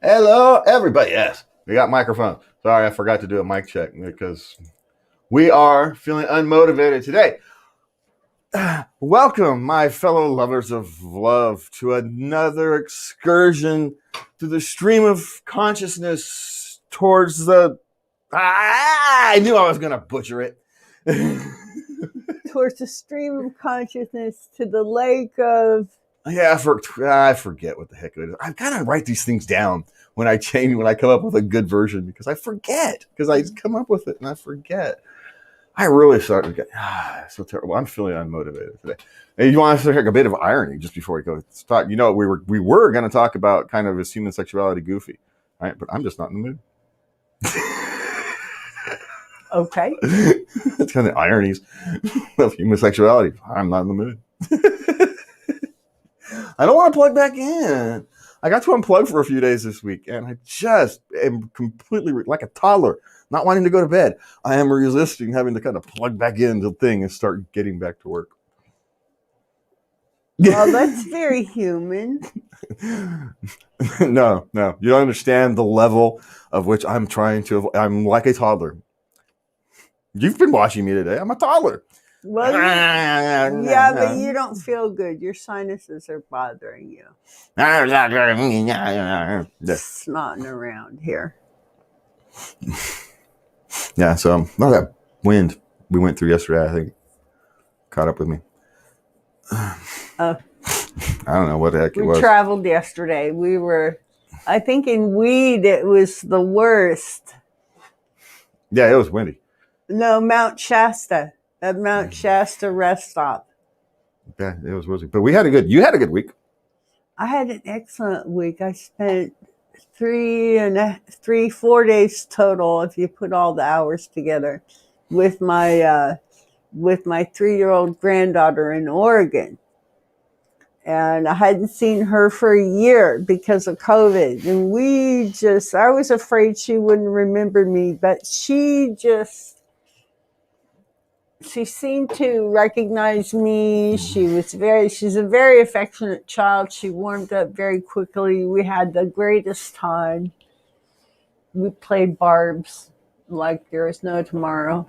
Hello, everybody. Yes, we got microphones. Sorry, I forgot to do a mic check because we are feeling unmotivated today. Welcome, my fellow lovers of love, to another excursion to the stream of consciousness towards the. I knew I was going to butcher it. Towards the stream of consciousness to the lake of. Yeah, I forget what the heck it is. I gotta write these things down when I come up with a good version because I forget. Because I just come up with it and I forget. I really started to get so terrible. I'm feeling unmotivated today. And you want to hear a bit of irony just before we go talk? You know, we were going to talk about kind of his human sexuality goofy, right? But I'm just not in the mood. Okay. It's kind of the ironies of human sexuality. I'm not in the mood. I don't want to plug back in. I got to unplug for a few days this week, and I just am completely like a toddler, not wanting to go to bed. I am resisting having to kind of plug back into the thing and start getting back to work. Well, that's very human. No, you don't understand the level of which I'm trying to. I'm like a toddler. You've been watching me today. I'm a toddler. Well, yeah, but you don't feel good. Your sinuses are bothering you. Snotting around here. Yeah, so that wind we went through yesterday, I think, caught up with me. I don't know what the heck it was. We traveled yesterday. We were, I think in Weed, it was the worst. Yeah, it was windy. No, Mount Shasta. At Mount Shasta rest stop. Yeah, it was windy. But you had a good week. I had an excellent week. I spent 4 days total, if you put all the hours together, with my 3-year-old granddaughter in Oregon. And I hadn't seen her for a year because of COVID. And I was afraid she wouldn't remember me, but she seemed to recognize me. She's a very affectionate child. She warmed up very quickly. We had the greatest time. We played barbs like there is no tomorrow.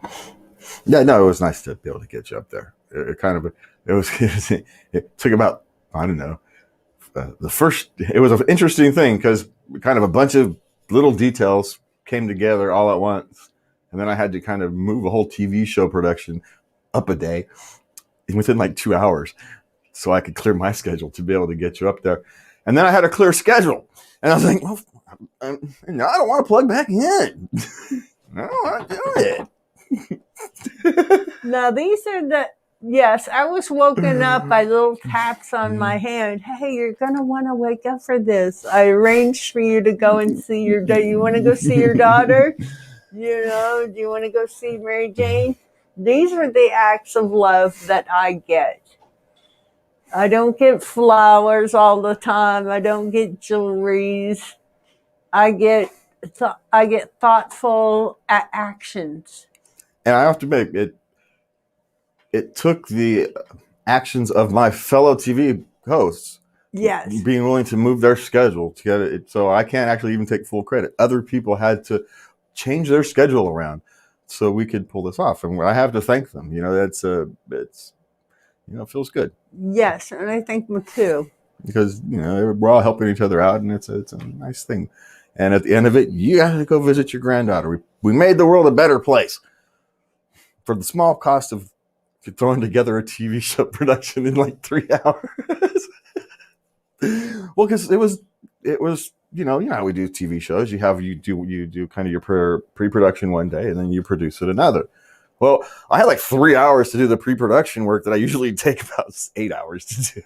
Yeah, no, it was nice to be able to get you up there. It took about, I don't know, it was an interesting thing because kind of a bunch of little details came together all at once. And then I had to kind of move a whole TV show production up a day within like 2 hours so I could clear my schedule to be able to get you up there. And then I had a clear schedule. And I was like, well, no, I don't want to plug back in. I don't want to do it. Now, these are yes, I was woken up by little taps on my hand. Hey, you're going to want to wake up for this. I arranged for you to go and see your daughter. You want to go see your daughter? Do you want to go see Mary Jane? These are the acts of love that I get. I don't get flowers all the time. I don't get jewelries. I get thoughtful actions. And I have to admit, it took the actions of my fellow TV hosts. Yes. Being willing to move their schedule to get it. So I can't actually even take full credit. Other people had to change their schedule around so we could pull this off. And I have to thank them. It's it feels good. Yes. And I thank them too. Because, we're all helping each other out and it's a nice thing. And at the end of it, you got to go visit your granddaughter. We made the world a better place for the small cost of throwing together a TV show production in like 3 hours. Well, because it was how we do TV shows. You do kind of your pre-production one day and then you produce it another. Well, I had like 3 hours to do the pre-production work that I usually take about 8 hours to do.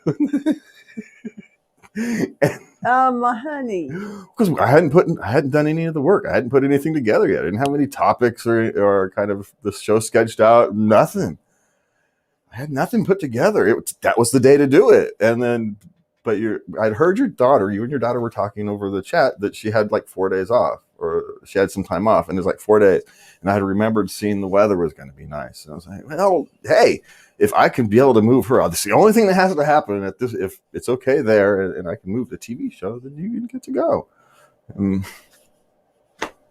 Honey, because I hadn't done any of the work. I hadn't put anything together yet. I didn't have any topics or kind of the show sketched out. Nothing. I had nothing put together. That was the day to do it. And then, but I'd heard you and your daughter were talking over the chat that she had like 4 days off, or she had some time off, and it was like 4 days. And I had remembered seeing the weather was going to be nice. And I was like, well, hey, if I can be able to move her, that's the only thing that has to happen if it's okay there, and I can move the TV show, then you can get to go. And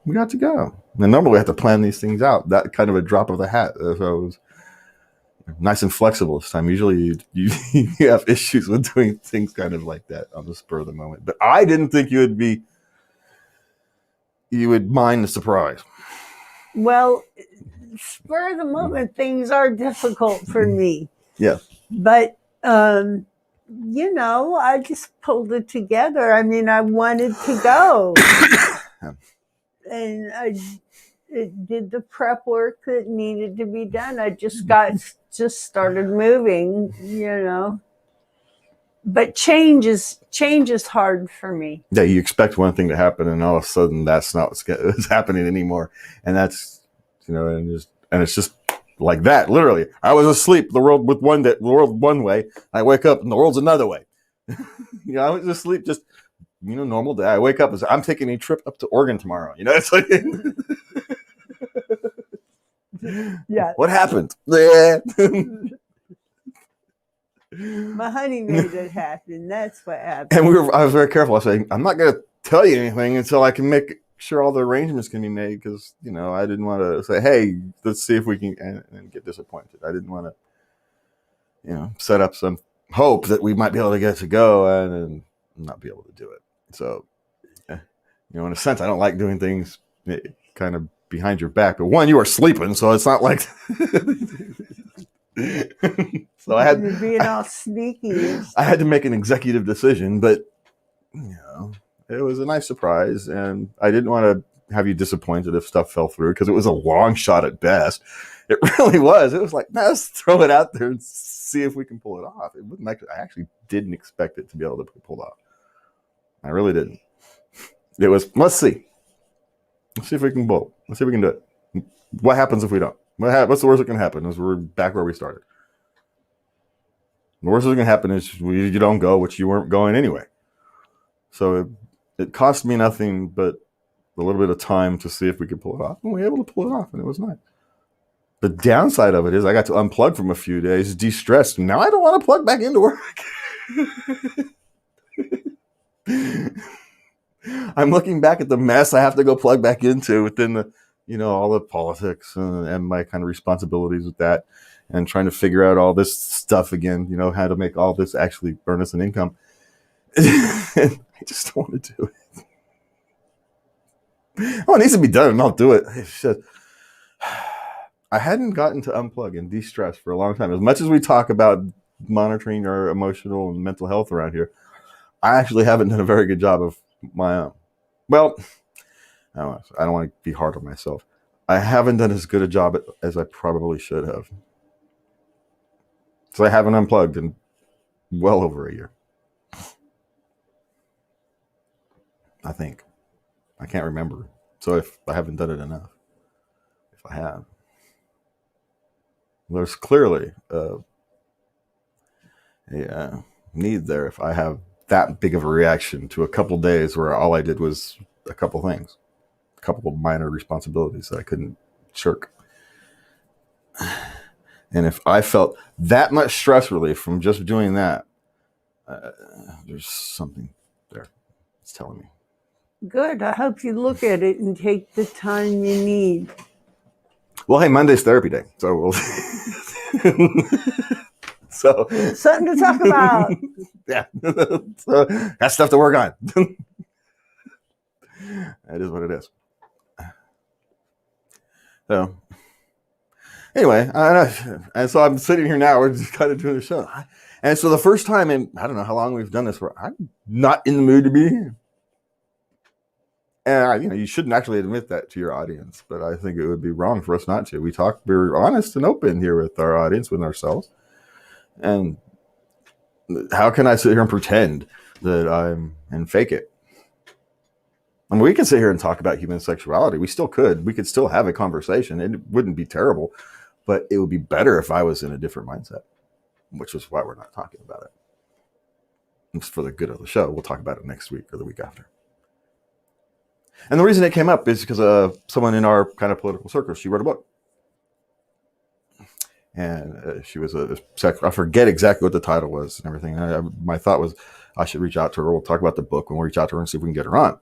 we got to go. And normally we have to plan these things out. That kind of a drop of the hat. So it was nice and flexible this time. Usually you have issues with doing things kind of like that on the spur of the moment. But I didn't think you would mind the surprise. Well, spur of the moment things are difficult for me. Yeah. But I just pulled it together. I mean, I wanted to go. And I did the prep work that needed to be done. I just started moving, But change is hard for me. Yeah, you expect one thing to happen, and all of a sudden, that's not what's happening anymore. And that's, and it's just like that. Literally, I was asleep. The world one way. I wake up, and the world's another way. I was asleep, just normal day. I wake up and say, I'm taking a trip up to Oregon tomorrow. It's like, yeah. What happened? My honey made it happen. That's what happened. And I was very careful. I was saying, I'm not going to tell you anything until I can make sure all the arrangements can be made, because, I didn't want to say, hey, let's see if we can, and get disappointed. I didn't want to, set up some hope that we might be able to get to go and not be able to do it. So, in a sense, I don't like doing things kind of behind your back. But one, you are sleeping, so it's not like... So You're being all sneaky. I had to make an executive decision, but it was a nice surprise, and I didn't want to have you disappointed if stuff fell through, because it was a long shot at best. It really was. It was like, let's throw it out there and see if we can pull it off. It wasn't I actually didn't expect it to be able to be pulled off. I really didn't. It was, let's see. Let's see if we can pull it. Let's see if we can do it. What happens if we don't? What's the worst that can happen? Is we're back where we started. The worst that can happen is you don't go, which you weren't going anyway. So it cost me nothing but a little bit of time to see if we could pull it off. And we were able to pull it off, and it was nice. The downside of it is I got to unplug from a few days, de-stressed. Now I don't want to plug back into work. I'm looking back at the mess I have to go plug back into within the, all the politics and my kind of responsibilities with that, and trying to figure out all this stuff again, how to make all this actually earn us an income. I just don't want to do it. Oh, it needs to be done, and I'll do it. It's just, I hadn't gotten to unplug and de-stress for a long time. As much as we talk about monitoring our emotional and mental health around here, I actually haven't done a very good job of my own. Well, I don't want to be hard on myself. I haven't done as good a job as I probably should have. So I haven't unplugged in well over a year. I think. I can't remember. So if I haven't done it enough, if I have, there's clearly a need there if I have that big of a reaction to a couple days where all I did was a couple things, a couple of minor responsibilities that I couldn't shirk. And if I felt that much stress relief from just doing that, there's something there. It's telling me. Good. I hope you look at it and take the time you need. Well, hey, Monday's therapy day, so we'll... So something to talk about. Yeah. So that's stuff to work on. That is what it is. So anyway, and so I'm sitting here now. We're just kind of doing the show, and so the first time in I don't know how long we've done this, where I'm not in the mood to be here. And you shouldn't actually admit that to your audience, but I think it would be wrong for us not to. We're honest and open here with our audience, with ourselves. And how can I sit here and pretend that and fake it? I mean, we can sit here and talk about human sexuality. We still could. We could still have a conversation. It wouldn't be terrible, but it would be better if I was in a different mindset, which is why we're not talking about it. It's for the good of the show. We'll talk about it next week or the week after. And the reason it came up is because someone in our kind of political circle, she wrote a book. And she was I forget exactly what the title was and everything. My thought was I should reach out to her. We'll talk about the book when we reach out to her and see if we can get her on.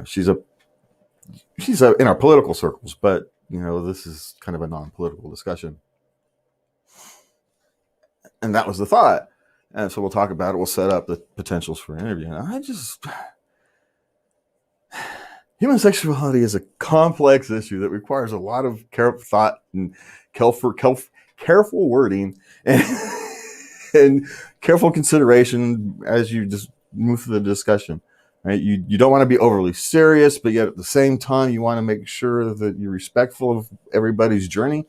she's in our political circles, but this is kind of a non-political discussion. And that was the thought. And so we'll talk about it. We'll set up the potentials for an interview. And human sexuality is a complex issue that requires a lot of careful thought and careful wording and careful consideration as you just move through the discussion. Right? You don't want to be overly serious, but yet at the same time, you want to make sure that you're respectful of everybody's journey.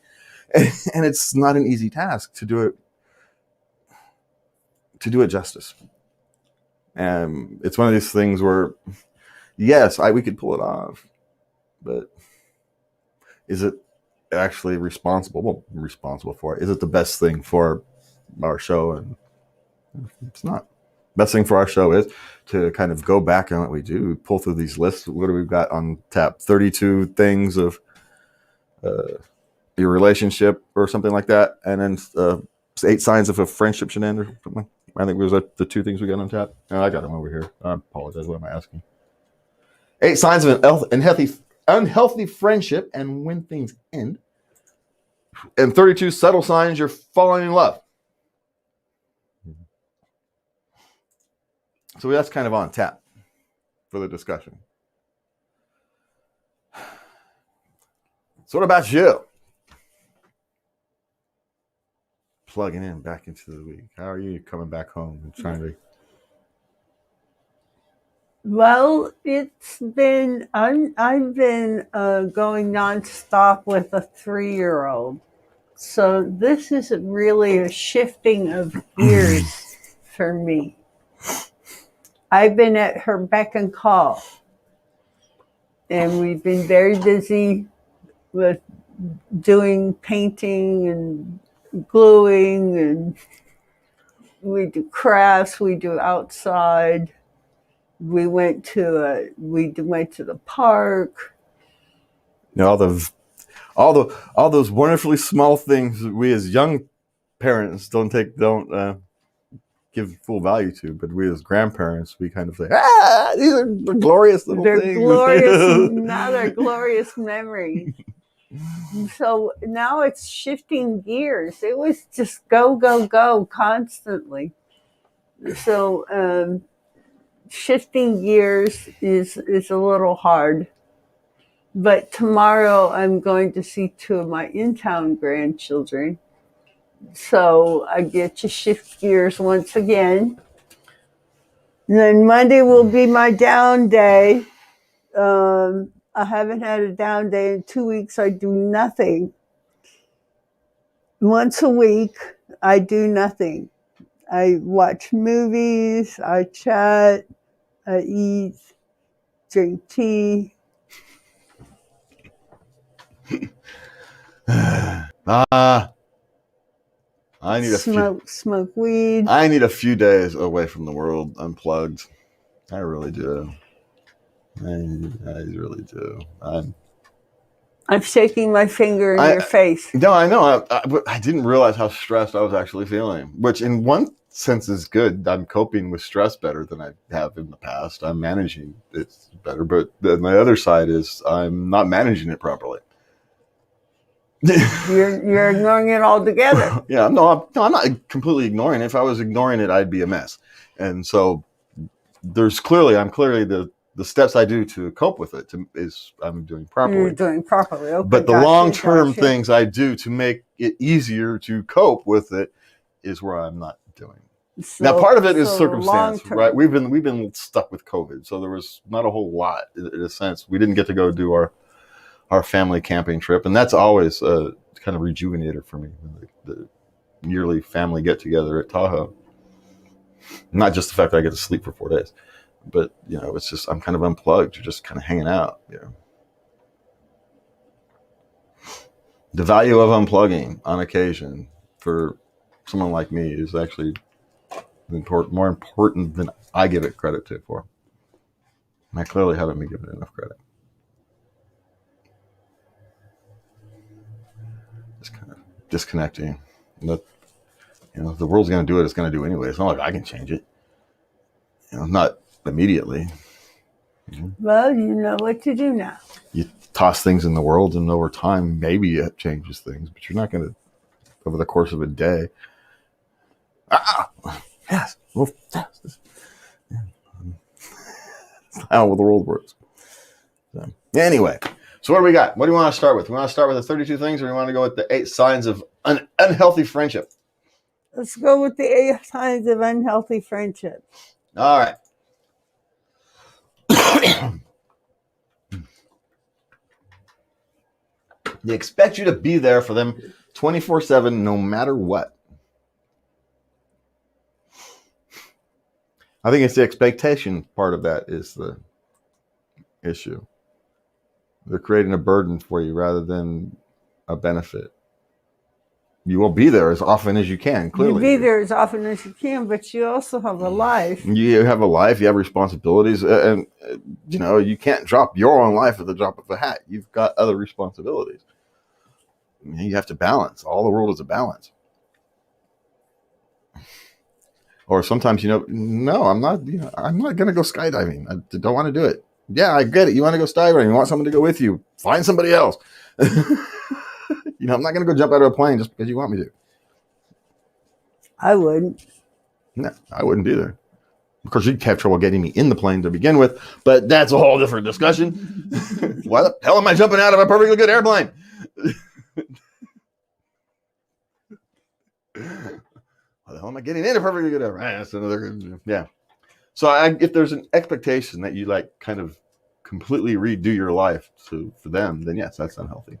And it's not an easy task to do it justice. And it's one of these things where, yes, we could pull it off, but is it actually responsible for it? Is it the best thing for our show? And it's not. Best thing for our show is to kind of go back on what we do, pull through these lists. What do we got on tap? 32 things of your relationship or something like that. And then 8 signs of a friendship should end or something. I think it was the 2 things we got on tap. Oh, I got them over here. I apologize. What am I asking? 8 signs of an unhealthy friendship and when things end. And 32 subtle signs you're falling in love. So that's kind of on tap for the discussion. So what about you? Plugging in back into the week. How are you coming back home and trying to? Well, it's been, I've been going nonstop with a 3-year-old. So this is really a shifting of gears for me. I've been at her beck and call, and we've been very busy with doing painting and gluing, and we do crafts, we do outside. We went to the park. All those wonderfully small things we as young parents don't give full value to, but we as grandparents, we kind of say, these are the glorious little things. They're glorious, now they're glorious memories. So now it's shifting gears. It was just go, go, go constantly. So shifting gears is a little hard. But tomorrow I'm going to see 2 of my in-town grandchildren. So I get to shift gears once again. And then Monday will be my down day. I haven't had a down day in 2 weeks. I do nothing. Once a week, I do nothing. I watch movies, I chat, I eat, drink tea. I need smoke weed. I need a few days away from the world, unplugged. I really do. I really do. I'm shaking my finger in your face. No, I know. I didn't realize how stressed I was actually feeling, which in one sense is good. I'm coping with stress better than I have in the past. I'm managing it better, but my other side is I'm not managing it properly. You're ignoring it altogether. Yeah, I'm not completely ignoring it. If I was ignoring it, I'd be a mess. And so I'm clearly the steps I do to cope with it I'm doing properly. You're doing properly. Okay, but the long-term things I do to make it easier to cope with it is where I'm not doing. Now, part of it is circumstance, right? We've been stuck with COVID, so there was not a whole lot in a sense. We didn't get to go do our family camping trip, and that's always a kind of rejuvenator for me. The yearly family get together at Tahoe. Not just the fact that I get to sleep for 4 days, but it's just I'm kind of unplugged. You're just kind of hanging out. The value of unplugging on occasion for someone like me is actually more important than I give it credit for. And I clearly haven't been given enough credit. Just kind of disconnecting. The world's going to do what it's going to do anyway. It's not like I can change it. Not immediately. Well, you know what to do now. You toss things in the world, and over time, maybe it changes things, but you're not going to, over the course of a day. Yes. Well, that's how the world works. So, anyway, so what do we got? What do you want to start with? We want to start with the 32 things, or we want to go with the 8 signs of an unhealthy friendship? Let's go with the 8 signs of unhealthy friendship. All right. They expect you to be there for them 24/7, no matter what. I think it's the expectation part of that is the issue. They're creating a burden for you rather than a benefit. You will be there as often as you can, clearly. You be there as often as you can, but you also have a life. You have a life, you have responsibilities, and you can't drop your own life at the drop of a hat. You've got other responsibilities. You have to balance. All the world is a balance. Or sometimes, no, I'm not going to go skydiving. I don't want to do it. Yeah, I get it. You want to go skydiving. You want someone to go with you. Find somebody else. I'm not going to go jump out of a plane just because you want me to. I wouldn't. No, I wouldn't either. Because you'd have trouble getting me in the plane to begin with, but that's a whole different discussion. Why the hell am I jumping out of a perfectly good airplane? Why the hell am I getting in a perfectly good airplane? That's another, yeah. So if there's an expectation that you kind of completely redo your life for them, then yes, that's unhealthy.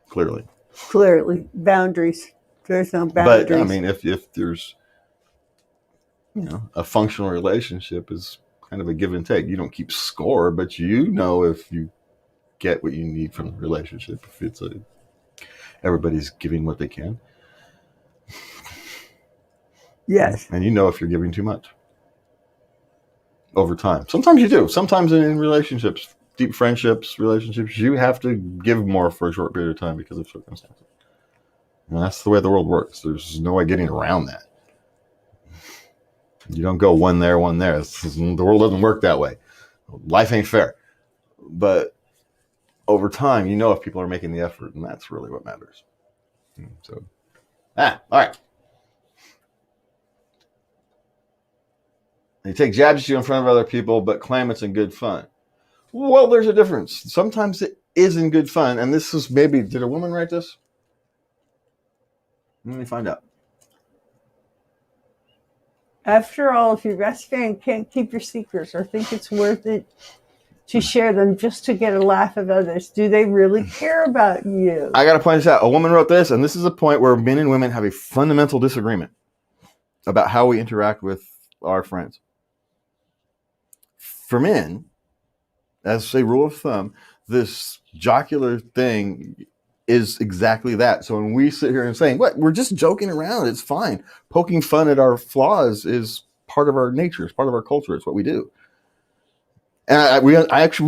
Clearly. Boundaries. There's no boundaries. But I mean, if there's a functional relationship is kind of a give and take. You don't keep score, but if you get what you need from the relationship, if it's everybody's giving what they can. Yes. And if you're giving too much over time. Sometimes you do. Sometimes in relationships, deep friendships, relationships, you have to give more for a short period of time because of circumstances. And that's the way the world works. There's no way getting around that. You don't go one there, one there. The world doesn't work that way. Life ain't fair. But over time, if people are making the effort, and that's really what matters. So, all right. They take jabs at you in front of other people, but claim it's in good fun. Well, there's a difference. Sometimes it is in good fun, and this is did a woman write this? Let me find out. After all, if your best friend can't keep your secrets or think it's worth it to share them just to get a laugh of others, do they really care about you? I got to point this out. A woman wrote this, and this is a point where men and women have a fundamental disagreement about how we interact with our friends. For men, as a rule of thumb, this jocular thing is exactly that. So when we sit here and saying, we're just joking around, it's fine. Poking fun at our flaws is part of our nature. It's part of our culture. It's what we do. And we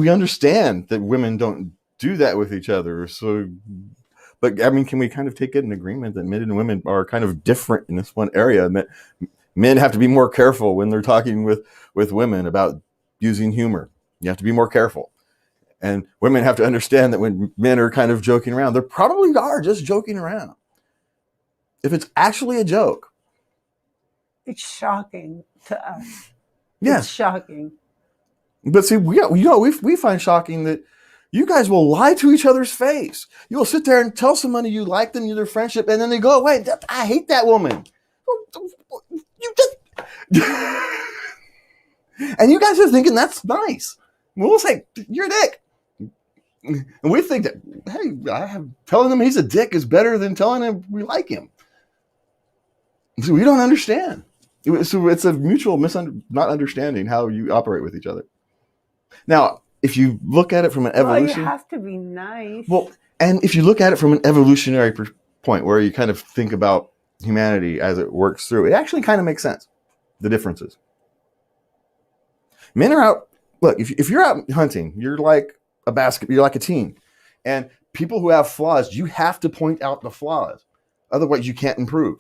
understand that women don't do that with each other. So, but I mean, can we kind of take it in agreement that men and women are kind of different in this one area, and that men have to be more careful when they're talking with women about using humor. You have to be more careful. And women have to understand that when men are kind of joking around, they probably are just joking around. If it's actually a joke. It's shocking to us. Yes. It's shocking. But see, we find shocking that you guys will lie to each other's face. You'll sit there and tell somebody you like them, their friendship, and then they go, wait, I hate that woman. You just... And you guys are thinking that's nice. We'll say, you're a dick. And we think that, hey, telling him he's a dick is better than telling him we like him. So we don't understand. So it's a mutual not understanding how you operate with each other. Now, if you look at it from an evolution... Well, you have to be nice. Well, and if you look at it from an evolutionary point where you kind of think about humanity as it works through, it actually kind of makes sense, the differences. Men are out... Look, if you're out hunting, you're like you're like a team. And people who have flaws, you have to point out the flaws. Otherwise, you can't improve.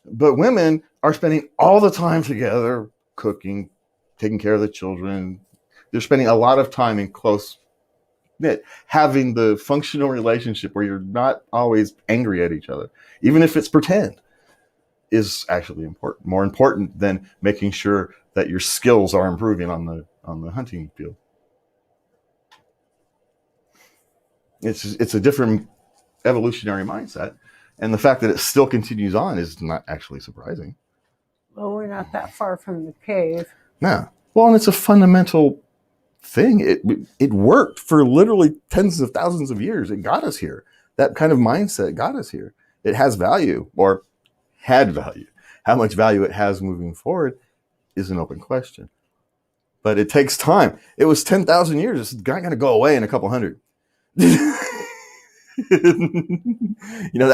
But women are spending all the time together, cooking, taking care of the children. They're spending a lot of time in close knit, having the functional relationship where you're not always angry at each other, even if it's pretend, is actually important. More important than making sure that your skills are improving on the hunting field. It's a different evolutionary mindset, and the fact that it still continues on is not actually surprising. Well, we're not that far from the cave. No. Well, and it's a fundamental thing. It worked for literally tens of thousands of years. It got us here. That kind of mindset got us here. It has value, or had value. How much value it has moving forward is an open question. But it takes time. It was 10,000 years. It's not going to go away in a couple hundred. That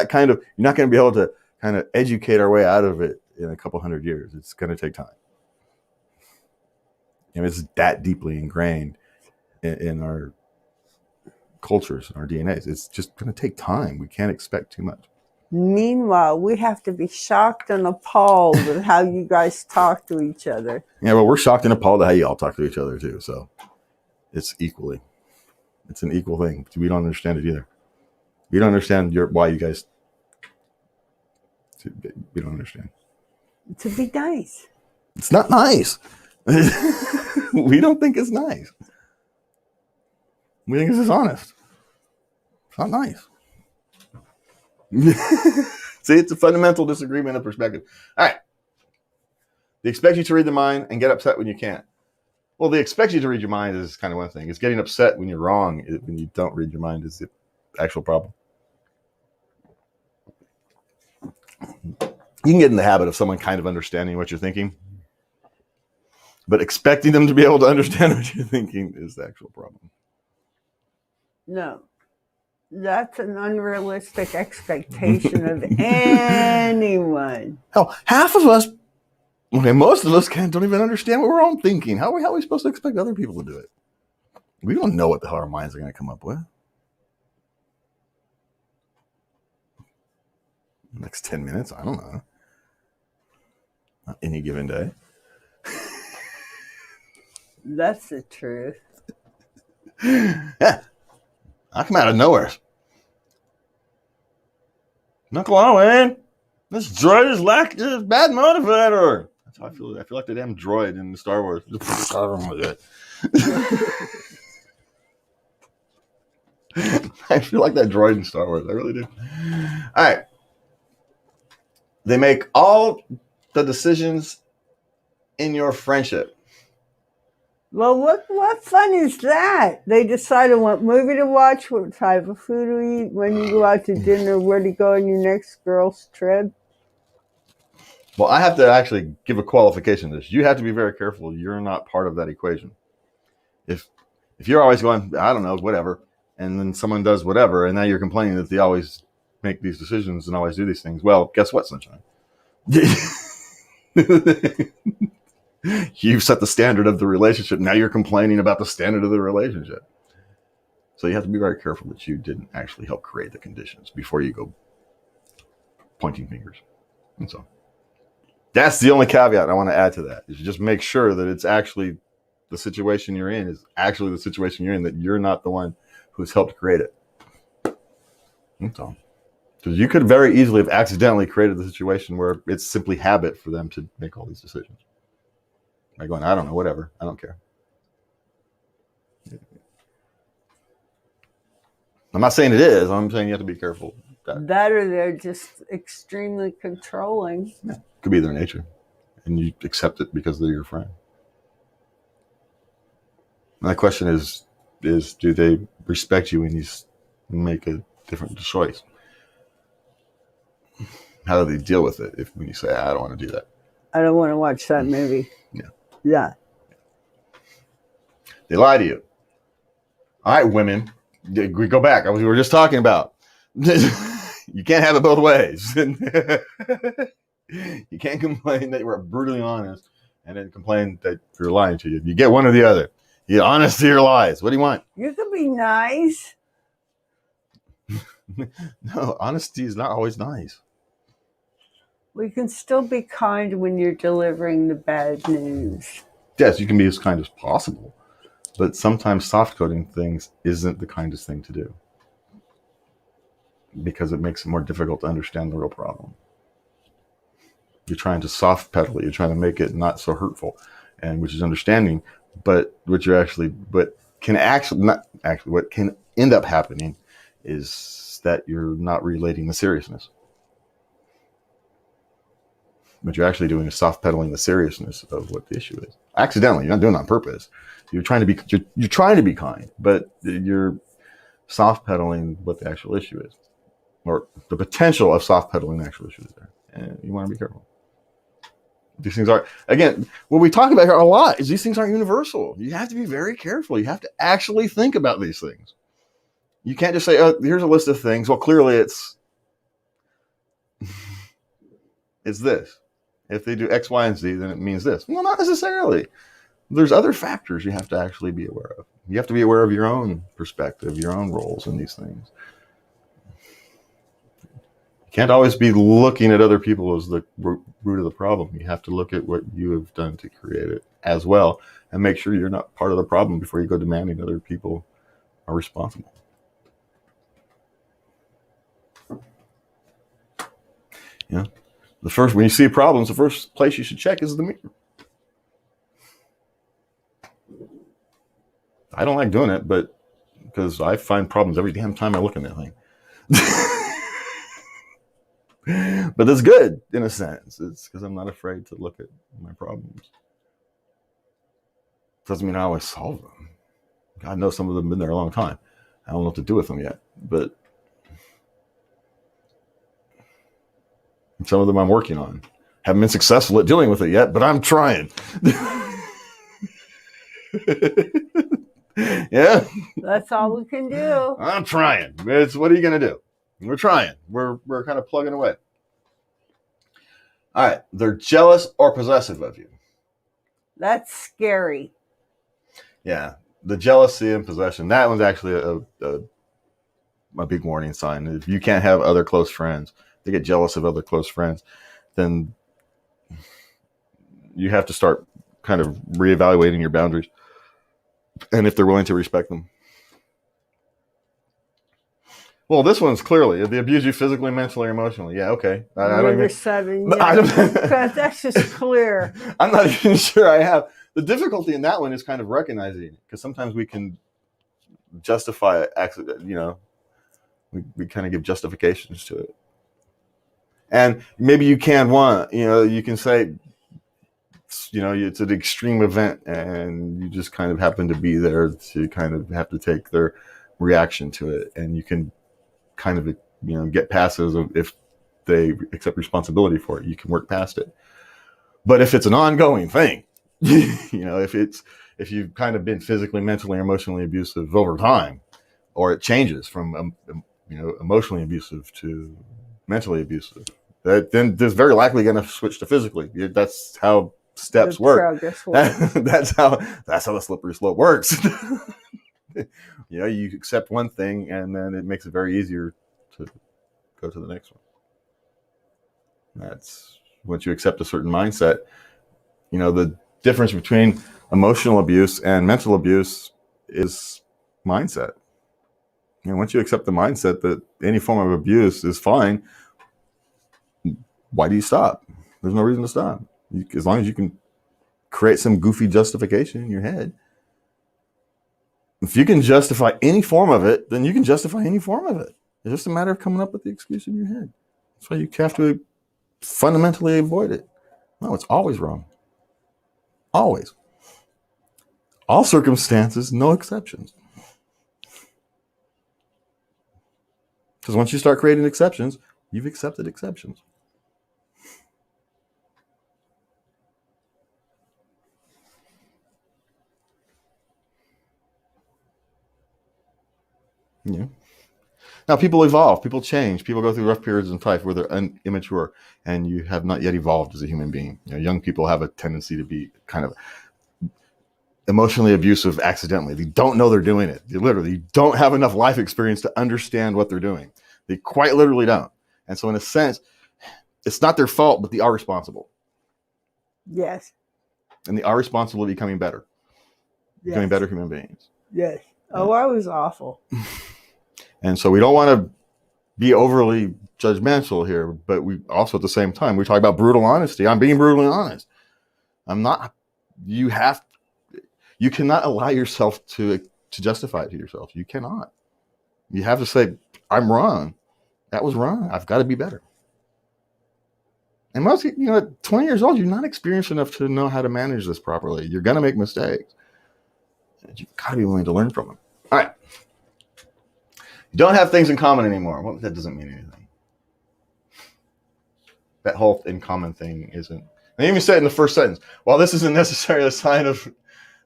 kind of, you're not going to be able to kind of educate our way out of it in a couple hundred years. It's going to take time. It's that deeply ingrained in our cultures and our DNAs. It's just going to take time. We can't expect too much. Meanwhile, we have to be shocked and appalled at how you guys talk to each other. Yeah, well, we're shocked and appalled at how you all talk to each other too. So it's an equal thing. We don't understand it either. We don't understand why you guys. We don't understand. To be nice. It's not nice. We don't think it's nice. We think it's dishonest. It's not nice. See, it's a fundamental disagreement of perspective. All right. They expect you to read the mind and get upset when you can't. Well, they expect you to read your mind is kind of one thing. It's getting upset when you're wrong, when you don't read your mind is the actual problem. You can get in the habit of someone kind of understanding what you're thinking, but expecting them to be able to understand what you're thinking is the actual problem. No. That's an unrealistic expectation of anyone. Hell, half of us, most of us don't even understand what we're all thinking. How are we supposed to expect other people to do it? We don't know what the hell our minds are going to come up with. Next 10 minutes, I don't know. Not any given day. That's the truth. Yeah. I come out of nowhere. Knuckle on, man. This droid is bad motivator. That's how I feel. I feel like the damn droid in Star Wars. I feel like that droid in Star Wars. I really do. All right. They make all the decisions in your friendship. Well, what fun is that? They decide on what movie to watch, what type of food to eat, when you go out to dinner, where to go on your next girl's trip. Well, I have to actually give a qualification to this. You have to be very careful. You're not part of that equation. If you're always going, I don't know, whatever, and then someone does whatever, and now you're complaining that they always make these decisions and always do these things. Well, guess what, sunshine? You've set the standard of the relationship. Now you're complaining about the standard of the relationship. So you have to be very careful that you didn't actually help create the conditions before you go pointing fingers. And so that's the only caveat I want to add to that, is just make sure that it's actually the situation you're in is actually the situation you're in, that you're not the one who's helped create it. That's all. Because you could very easily have accidentally created the situation where it's simply habit for them to make all these decisions. By going, I don't know, whatever. I don't care. I'm not saying it is. I'm saying you have to be careful. That or they're just extremely controlling. Yeah, could be their nature. And you accept it because they're your friend. My question is do they respect you when you make a different choice? How do they deal with it when you say, I don't want to do that? I don't want to watch that movie. Yeah. Yeah. They lie to you. All right, women, we go back. We were just talking about. You can't have it both ways. You can't complain that you were brutally honest and then complain that you're lying to you. You get one or the other. You're honest to your lies. What do you want? You can be nice. No, honesty is not always nice. We can still be kind when you're delivering the bad news. yes, you can be as kind as possible, but sometimes soft coding things isn't the kindest thing to do because it makes it more difficult to understand the real problem. You're trying to soft pedal it. You're trying to make it not so hurtful, and which is understanding. But what can end up happening is that you're not relating the seriousness. What you're actually doing is soft pedaling the seriousness of what the issue is. Accidentally, you're not doing it on purpose. You're trying to be kind, but you're soft pedaling what the actual issue is, or the potential of soft pedaling the actual issue is there. And you want to be careful. These things are, again, what we talk about here a lot is these things aren't universal. You have to be very careful. You have to actually think about these things. You can't just say, oh, here's a list of things. Well, clearly it's this. If they do X, Y, and Z, then it means this. Well, not necessarily. There's other factors you have to actually be aware of. You have to be aware of your own perspective, your own roles in these things. You can't always be looking at other people as the root of the problem. You have to look at what you have done to create it as well, and make sure you're not part of the problem before you go demanding other people are responsible. Yeah. When you see problems, the first place you should check is the mirror. I don't like doing it, but because I find problems every damn time I look in that thing. But it's good in a sense. It's because I'm not afraid to look at my problems. Doesn't mean I always solve them. God knows some of them have been there a long time. I don't know what to do with them yet, but some of them I'm working on. Haven't been successful at dealing with it yet, but I'm trying. Yeah. That's all we can do. I'm trying. What are you going to do? We're trying. We're kind of plugging away. All right. They're jealous or possessive of you. That's scary. Yeah. The jealousy and possession. That one's actually a big warning sign. If you can't have other close friends, they get jealous of other close friends, then you have to start kind of reevaluating your boundaries and if they're willing to respect them. Well, this one's clearly, if they abuse you physically, mentally, or emotionally. Yeah, okay. I don't even, 7. Yeah. That's just clear. I'm not even sure I have. The difficulty in that one is kind of recognizing it, because sometimes we can justify it, we kind of give justifications to it. And maybe you can you can say, it's an extreme event and you just kind of happen to be there to kind of have to take their reaction to it. And you can kind of, get past it if they accept responsibility for it. You can work past it. But if it's an ongoing thing, if you've kind of been physically, mentally, or emotionally abusive over time, or it changes from, emotionally abusive to mentally abusive, then there's very likely going to switch to physically. That's how steps work. That's how the slippery slope works. You accept one thing and then it makes it very easier to go to the next one. That's once you accept a certain mindset. The difference between emotional abuse and mental abuse is mindset. Once you accept the mindset that any form of abuse is fine, why do you stop? There's no reason to stop. As long as you can create some goofy justification in your head. If you can justify any form of it, then you can justify any form of it. It's just a matter of coming up with the excuse in your head. That's why you have to fundamentally avoid it. No, it's always wrong. Always. All circumstances, no exceptions. Because once you start creating exceptions, you've accepted exceptions. Yeah. Now, people evolve, people change, people go through rough periods in life where they're immature, and you have not yet evolved as a human being. Young people have a tendency to be kind of emotionally abusive accidentally. They don't know they're doing it. They literally don't have enough life experience to understand what they're doing. They quite literally don't. And so in a sense, it's not their fault, but they are responsible. Yes. And they are responsible for becoming better. Becoming better human beings. Yes. Oh, I was awful. And so we don't want to be overly judgmental here, but we also at the same time, we talk about brutal honesty. I'm being brutally honest. I'm not, you cannot allow yourself to justify it to yourself. You cannot. You have to say, I'm wrong. That was wrong. I've got to be better. And most, at 20 years old, you're not experienced enough to know how to manage this properly. You're going to make mistakes. And you've got to be willing to learn from them. All right. You don't have things in common anymore. Well, that doesn't mean anything. That whole in common thing isn't. They even said in the first sentence, while this isn't necessarily a sign of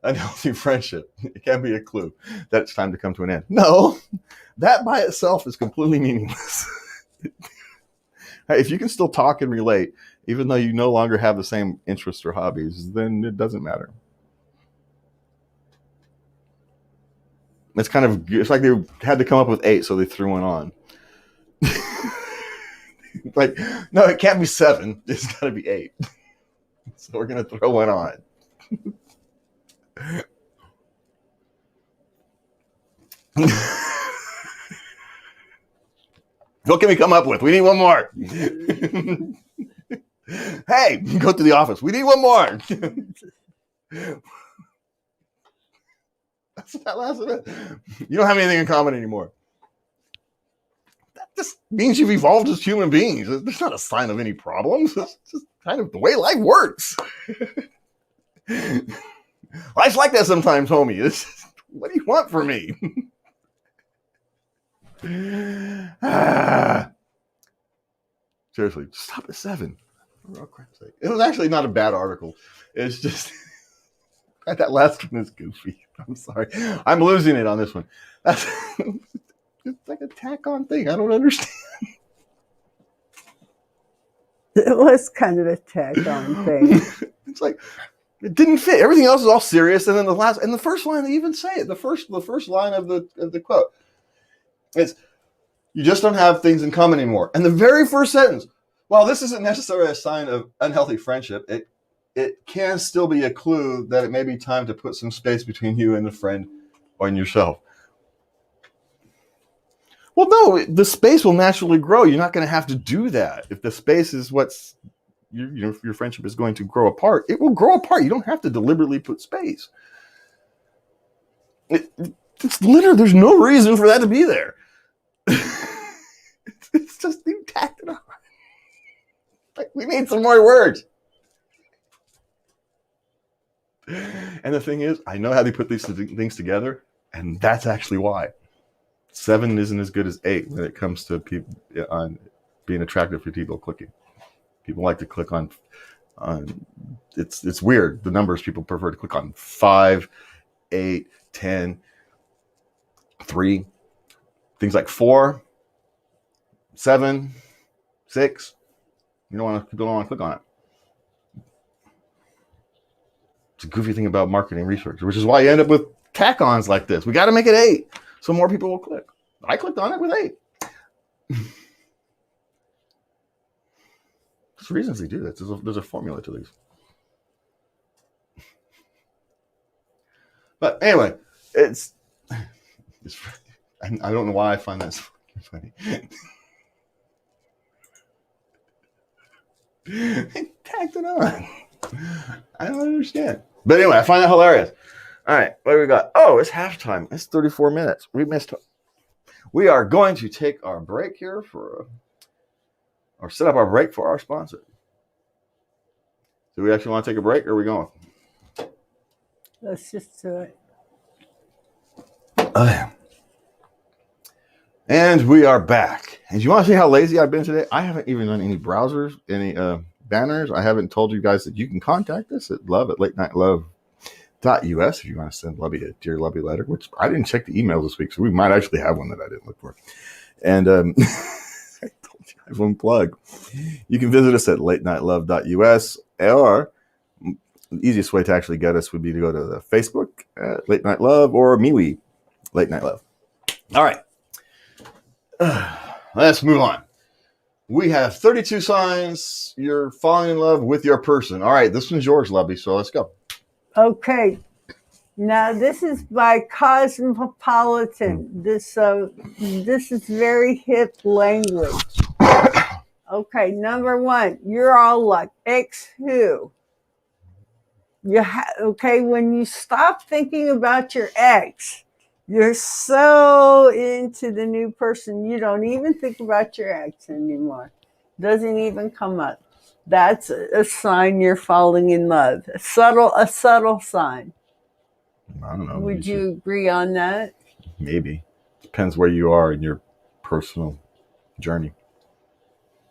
unhealthy friendship, it can be a clue that it's time to come to an end. No, that by itself is completely meaningless. If you can still talk and relate, even though you no longer have the same interests or hobbies, then it doesn't matter. It's like they had to come up with 8, so they threw one on. Like, no, it can't be 7. It's got to be 8. So we're going to throw one on. What can we come up with? We need one more. Hey, go to the office. We need one more. That's that last of it. You don't have anything in common anymore. That just means you've evolved as human beings. There's not a sign of any problems. It's just kind of the way life works. Life's like that sometimes, homie. What do you want from me? Seriously, stop at 7. For crap's sake. It was actually not a bad article. It's just that last one is goofy. I'm sorry. I'm losing it on this one. That's it's like a tack-on thing. I don't understand. It was kind of a tack-on thing. It's like it didn't fit. Everything else is all serious, and then the first line they even say it. The first line of the quote is, "You just don't have things in common anymore." And the very first sentence, while this isn't necessarily a sign of unhealthy friendship, it can still be a clue that it may be time to put some space between you and the friend or in yourself. Well, no, the space will naturally grow. You're not going to have to do that. If the space is what's, if your friendship is going to grow apart, it will grow apart. You don't have to deliberately put space. It's literally, there's no reason for that to be there. It's just you tacked it on. Like, we need some more words. And the thing is, I know how they put these things together, and that's actually why. 7 isn't as good as 8 when it comes to people on being attractive for people clicking. People like to click on it's weird. The numbers people prefer to click on: 5, 8, 10, 3. Things like 4, 7, 6. People don't want to click on it. It's a goofy thing about marketing research, which is why you end up with tack-ons like this. We got to make it 8 so more people will click. I clicked on it with 8. There's reasons they do that. There's a formula to these. But anyway, it's I don't know why I find that so funny. They tacked it on. I don't understand. But anyway, I find that hilarious. All right, what do we got? Oh, it's halftime. It's 34 minutes. We are going to take our break here or set up our break for our sponsor. Do we actually want to take a break, or are we going? Let's just do it. And we are back. And you want to see how lazy I've been today? I haven't even done any browsers, any banners. I haven't told you guys that you can contact us at love@latenightLove.us if you want to send Lubby a Dear Lubby letter, which I didn't check the email this week, so we might actually have one that I didn't look for. And I told you I have one plug. You can visit us at latenightLove.us, or the easiest way to actually get us would be to go to the Facebook at Late Night Love, or MeWe, Late Night Love. All right. Let's move on. We have 32 signs you're falling in love with your person. All right, this one's yours, Lubby, so let's go. Okay. Now this is by Cosmopolitan. This is very hip language. Okay, number one, you're all like ex who? Okay, when you stop thinking about your ex, you're so into the new person, you don't even think about your ex anymore. Doesn't even come up. That's a sign you're falling in love. A subtle sign. I don't know. Would you agree on that? Maybe. Depends where you are in your personal journey.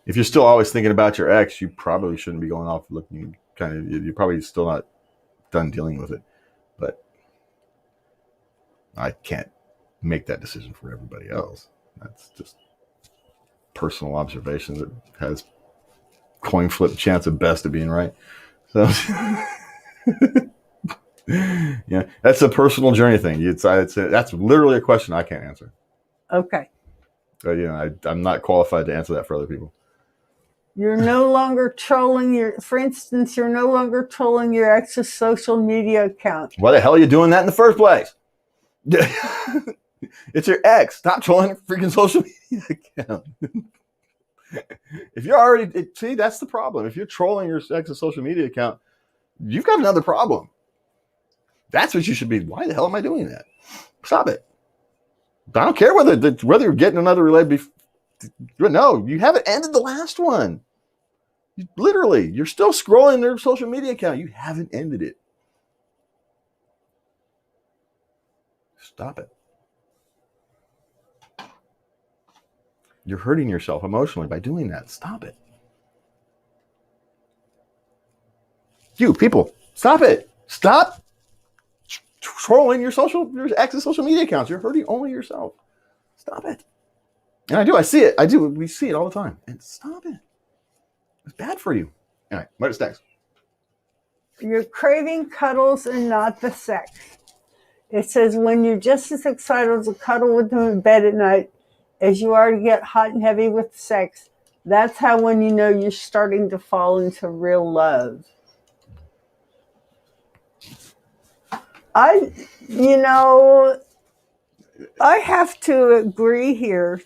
If you're still always thinking about your ex, you probably shouldn't be going off looking you're probably still not done dealing with it. But I can't make that decision for everybody else. That's just personal observation that has coin flip chance at best of being right. So yeah, that's a personal journey thing. That's literally a question I can't answer. Okay. But I'm not qualified to answer that for other people. You're no longer trolling for instance, you're no longer trolling your ex's social media account. Why the hell are you doing that in the first place? It's your ex. Stop trolling your freaking social media account. If you're already, see, that's the problem. If you're trolling your ex's social media account, you've got another problem. That's what you should be. Why the hell am I doing that? Stop it. I don't care whether you're getting another relationship. No, you haven't ended the last one. You're still scrolling their social media account. You haven't ended it. Stop it. You're hurting yourself emotionally by doing that. Stop it. You people, stop it. Stop trolling your ex's social media accounts. You're hurting only yourself. Stop it. And I see it. We see it all the time. And stop it. It's bad for you. Anyway, what's next? You're craving cuddles and not the sex. It says when you're just as excited to cuddle with them in bed at night as you are to get hot and heavy with sex, that's how when you know you're starting to fall into real love. I have to agree here.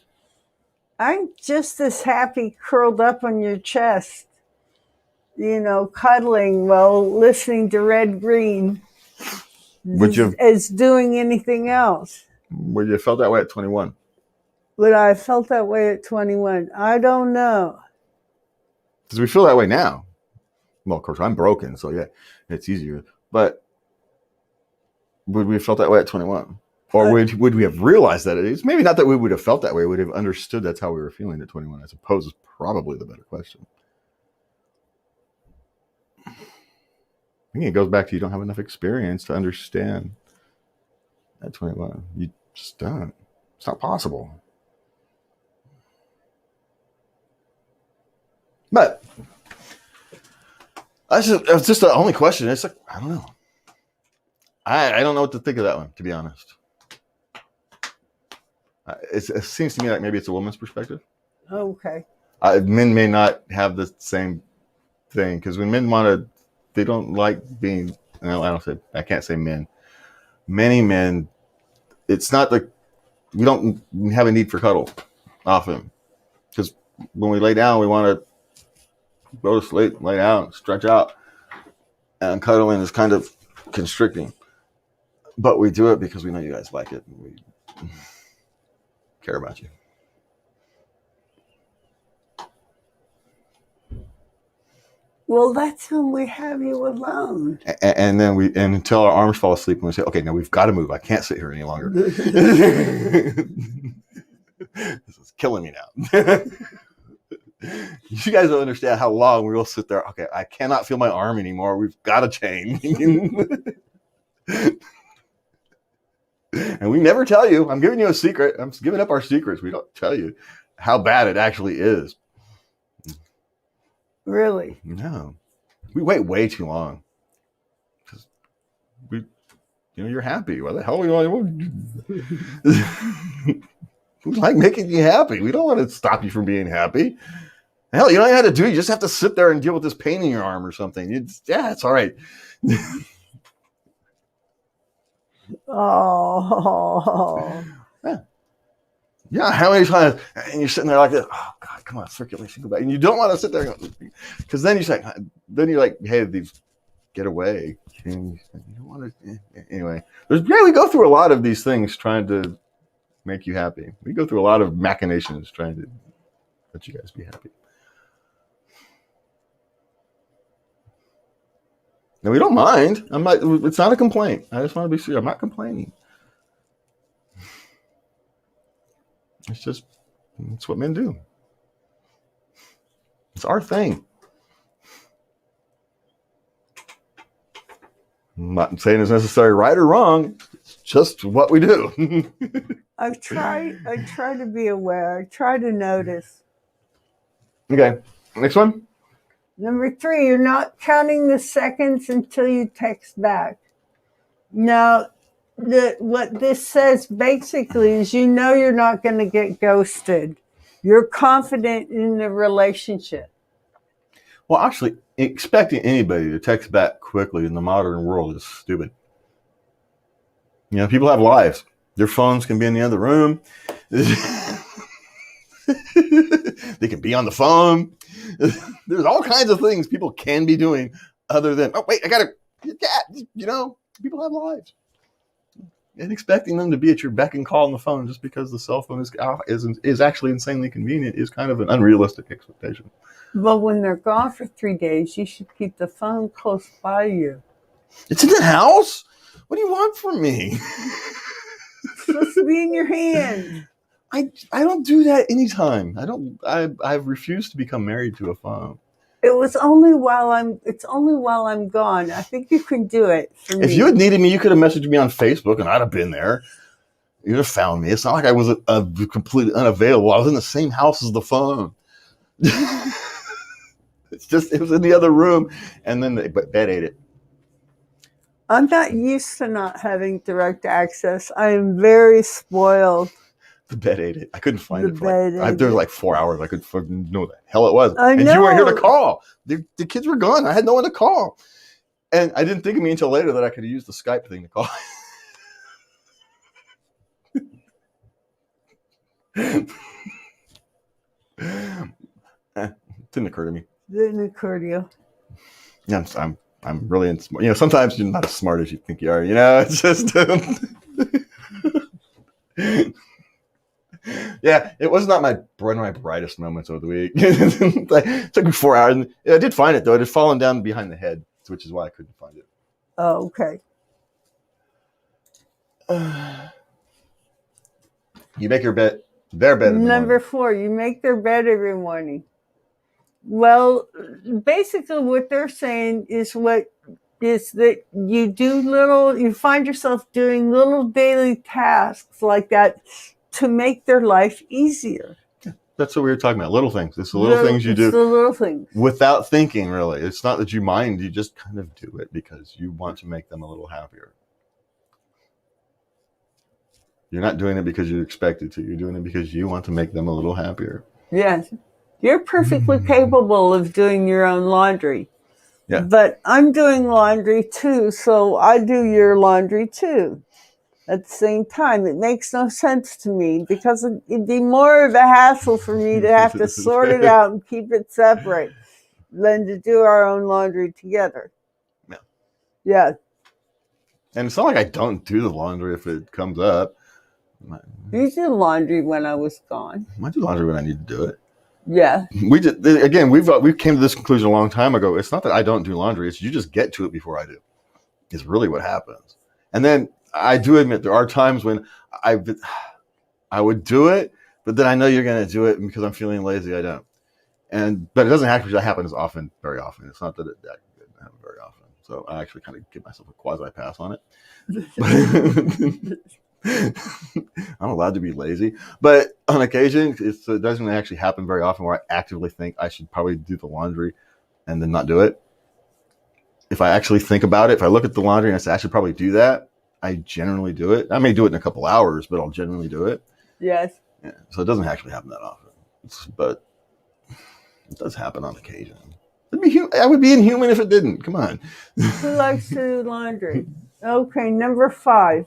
I'm just as happy curled up on your chest, cuddling while listening to Red Green as doing anything else. Would you have felt that way at 21? Would I have felt that way at 21? I don't know. Because we feel that way now. Well, of course, I'm broken, so yeah, it's easier. But would we have felt that way at 21? Or would we have realized that it's maybe not that we would have felt that way, we would have understood that's how we were feeling at 21, I suppose is probably the better question. I think it goes back to you don't have enough experience to understand at 21. You just don't. It's not possible. But that's just the only question. It's like, I don't know. I don't know what to think of that one, to be honest. It seems to me like maybe it's a woman's perspective. Okay. Men may not have the same thing because when men they don't like being. I can't say men. Many men, it's not like we don't have a need for cuddle often because when we lay down, we want to go to sleep, lay down, stretch out, and cuddling is kind of constricting. But we do it because we know you guys like it. And we care about you. Well, that's when we have you alone. And then until our arms fall asleep and we say, okay, now we've got to move. I can't sit here any longer. This is killing me now. You guys don't understand how long we will sit there. Okay, I cannot feel my arm anymore. We've got to change. And we never tell you. I'm giving you a secret. I'm giving up our secrets. We don't tell you how bad it actually is. Really? No. We wait way too long. You're happy. Why the hell we like making you happy? We don't want to stop you from being happy. Hell, you don't know how to do it. You just have to sit there and deal with this pain in your arm or something. It's all right. Oh. Yeah. Yeah, how many times? And you're sitting there like this. Oh God, come on, circulation, go back. And you don't want to sit there because then you're like, hey, these get away. You don't want to. Anyway, we go through a lot of these things trying to make you happy. We go through a lot of machinations trying to let you guys be happy. And we don't mind. It's not a complaint. I just want to be sure. I'm not complaining. It's what men do. It's our thing. I'm not saying it's necessarily right or wrong. It's just what we do. I try to be aware. I try to notice. Okay. Next one. Number 3, you're not counting the seconds until you text back. Now, what this says basically is you're not going to get ghosted. You're confident in the relationship. Well, actually, expecting anybody to text back quickly in the modern world is stupid. People have lives. Their phones can be in the other room. They can be on the phone. There's all kinds of things people can be doing other than, oh, wait, I got to, people have lives. And expecting them to be at your beck and call on the phone just because the cell phone is actually insanely convenient is kind of an unrealistic expectation. But when they're gone for 3 days, you should keep the phone close by you. It's in the house? What do you want from me? It's supposed to be in your hand. I don't do that anytime. I've refused to become married to a phone. It's only while I'm gone. I think you can do it for me. If you had needed me, you could have messaged me on Facebook and I'd have been there. You'd have found me. It's not like I was completely unavailable. I was in the same house as the phone. It was in the other room, and then the bed ate it. I'm not used to not having direct access. I am very spoiled. The bed ate it. I couldn't find it. There was like 4 hours. I couldn't know what the hell it was. I know. And you weren't here to call. The kids were gone. I had no one to call. And I didn't think of me until later that I could use the Skype thing to call. It didn't occur to me. Didn't occur to you. Yeah, I'm really smart. Sometimes you're not as smart as you think you are. It's just. Yeah, it was not one of my brightest moments of the week. It took me 4 hours. I did find it though. It had fallen down behind the head, which is why I couldn't find it. Oh, okay. You make their bed. Number 4, you make their bed every morning. Well, basically what they're saying is that you find yourself doing little daily tasks like that to make their life easier. That's what we were talking about. Little things. It's the little things you do. The little things. Without thinking, really. It's not that you mind. You just kind of do it because you want to make them a little happier. You're not doing it because you expected to. You're doing it because you want to make them a little happier. Yes. You're perfectly capable of doing your own laundry. Yeah. But I'm doing laundry too, so I do your laundry too. At the same time, it makes no sense to me because it'd be more of a hassle for me to have to sort it out and keep it separate than to do our own laundry together. Yeah. Yeah. And it's not like I don't do the laundry if it comes up. You did laundry when I was gone. I do laundry when I need to do it. Yeah. We did. Again, we came to this conclusion a long time ago. It's not that I don't do laundry. It's you just get to it before I do. It's really what happens. And then I do admit there are times when I would do it, but then I know you're going to do it, and because I'm feeling lazy, I don't. But it doesn't actually happen very often. It's not that it doesn't happen very often. So I actually kind of give myself a quasi pass on it. I'm allowed to be lazy, but on occasion, it doesn't actually happen very often where I actively think I should probably do the laundry and then not do it. If I actually think about it, if I look at the laundry and I say I should probably do that, I generally do it. I may do it in a couple hours, but I'll generally do it. Yes. Yeah, so it doesn't actually happen that often, but it does happen on occasion. I would be inhuman if it didn't. Come on. Who likes to do laundry? Okay, number 5.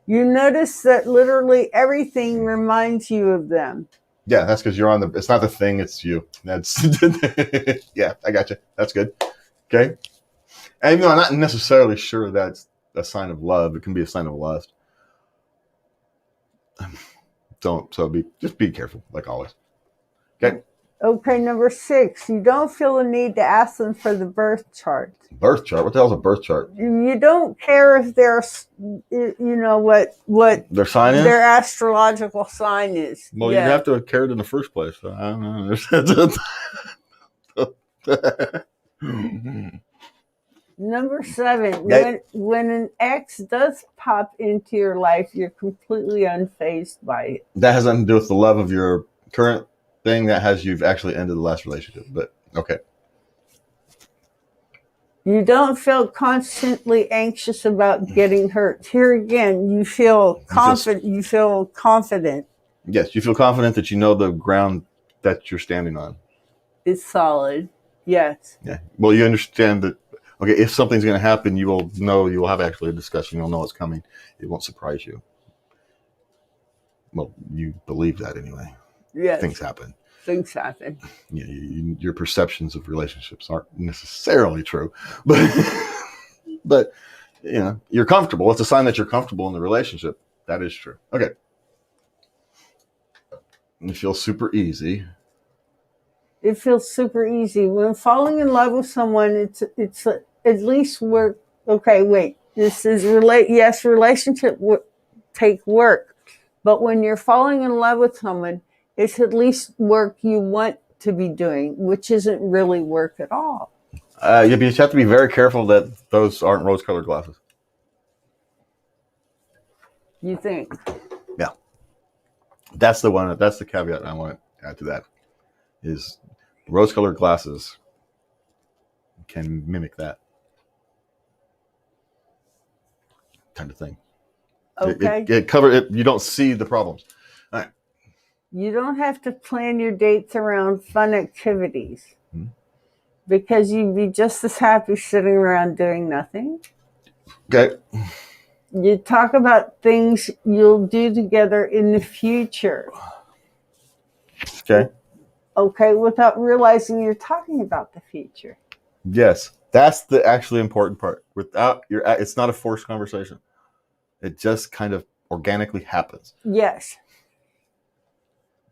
You notice that literally everything reminds you of them. Yeah, that's because you're on the. It's not the thing; it's you. That's yeah. I got you. That's good. Okay. And even though I'm not necessarily sure that's a sign of love, it can be a sign of lust. Just be careful, like always. Okay. Okay, number 6. You don't feel the need to ask them for the birth chart. Birth chart. What the hell's a birth chart? You don't care if they're, what Their sign is. their astrological sign is. Well, you have to have cared in the first place. So I don't know. Number 7, That- when an ex does pop into your life, you're completely unfazed by it. That has nothing to do with the love of your current thing. That has you've actually ended the last relationship. But okay. You don't feel constantly anxious about getting hurt. Here again, you feel confident. You feel confident. Yes, you feel confident that you know the ground that you're standing on. It's solid. Yes. Yeah. Well, you understand that. Okay, if something's going to happen, you will know. You will have actually a discussion. You'll know it's coming. It won't surprise you. Well, you believe that anyway. Yes. Things happen. Things happen. Yeah, your perceptions of relationships aren't necessarily true, but you're comfortable. It's a sign that you're comfortable in the relationship. That is true. Okay. And it feels super easy. It feels super easy. When falling in love with someone, it's at least work. Okay, wait. This is yes, relationship take work. But when you're falling in love with someone, it's at least work you want to be doing, which isn't really work at all. You just have to be very careful that those aren't rose-colored glasses. You think? Yeah. That's the one. That's the caveat I want to add to that. Is rose-colored glasses can mimic that kind of thing. Okay. It cover it. You don't see the problems. All right. You don't have to plan your dates around fun activities because you'd be just as happy sitting around doing nothing. Okay. You talk about things you'll do together in the future. Okay. Okay, without realizing you're talking about the future. Yes, that's the actually important part. It's not a forced conversation. It just kind of organically happens. Yes.